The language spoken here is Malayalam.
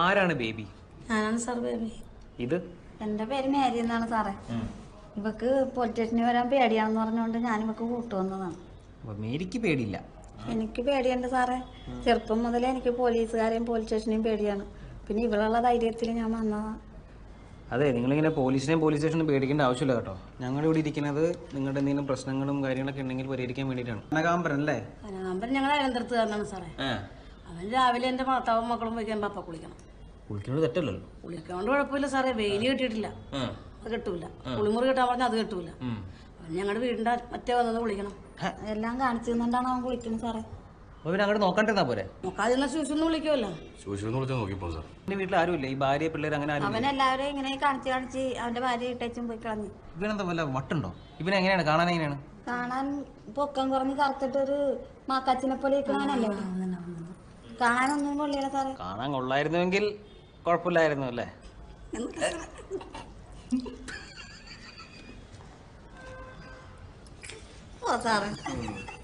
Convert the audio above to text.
ആരാണ് ബേബി? ഞാനാണ് സാർ ബേബി. ഇത് എൻ്റെ പേര് മേരി എന്നാണ് സാറേ. ഇവക്ക് പോലീസ് സ്റ്റേഷനിൽ വരാൻ പേടിയാണെന്ന് പറഞ്ഞുകൊണ്ട് ഞാൻ ഇവക്ക് കൂട്ടുവന്നതാണ്. മേരിക്ക് പേടിയില്ല? എനിക്ക് പേടിയുണ്ട് സാറേ. ചെറുപ്പം മുതലേ എനിക്ക് പോലീസുകാരെയും പോലീസ് സ്റ്റേഷനെയും പേടിയാണ്. പിന്നെ ഇവളുള്ള ധൈര്യത്തിൽ ഞാൻ വന്നതാണ്. അതെ, നിങ്ങളിങ്ങനെ പോലീസ് സ്റ്റേഷനും പേടിക്കേണ്ട ആവശ്യമില്ല കേട്ടോ. ഞങ്ങളിവിടെ ഇരിക്കുന്നത് നിങ്ങളുടെ എന്തെങ്കിലും പ്രശ്നങ്ങളും കാര്യങ്ങളൊക്കെ ഉണ്ടെങ്കിൽ പരിഹരിക്കാൻ വേണ്ടിയിട്ടാണ്. കനകാംബരൻ അല്ലേ? കനകാംബരൻ ഞങ്ങൾ അയലന്തരത്തുകാരനാണ് സാറേ. അവൻ രാവിലെ എൻ്റെ ഭർത്താവും മക്കളും പോയിക്കാൻ പപ്പ കുളിക്കണം. കുളിക്കുന്നത് തെറ്റല്ലല്ലോ. കുളിക്കൊണ്ട് കുഴപ്പമില്ല സാറേ. വെയിൽ കിട്ടിയിട്ടില്ല, അത് കിട്ടൂല. കുളിമുറി കിട്ടാൻ പറഞ്ഞാൽ അത് കിട്ടൂല. ഞങ്ങളുടെ വീടിൻ്റെ മറ്റേ വന്നത് കുളിക്കണം. എല്ലാം കാണിച്ചു തന്നുകൊണ്ടാണ് അവൻ കുളിക്കുന്നത് സാറേ. അങ്ങോട്ട് നോക്കണ്ടിരുന്നാ പോരെ? നോക്കാതിരുന്ന ശൂശൊന്നും വിളിക്കുമല്ലോ. എന്റെ വീട്ടിൽ ആരുമില്ല, ഈ ഭാര്യ പിള്ളേർ അങ്ങനെ ആരും. അവൻ എല്ലാവരും ഇങ്ങനെ കാണിച്ച് അവന്റെ ഭാര്യ ഇട്ടേച്ചും പോയി കളഞ്ഞു. ഇവനെന്താ വല്ല വട്ടുണ്ടോ? ഇവനെ എങ്ങനെയാണ് കാണാൻ? എങ്ങനെയാണ് കാണാൻ? പൊക്കം കുറഞ്ഞ് കറുത്തിട്ടൊരു മാക്കാച്ചിനെ പോലെ കാണാനല്ലേ? കാണാനൊന്നും കൊള്ളില്ല സാറേ. കാണാൻ കൊള്ളായിരുന്നുവെങ്കിൽ കുഴപ്പമില്ലായിരുന്നു അല്ലേ? ഓ സാറേ.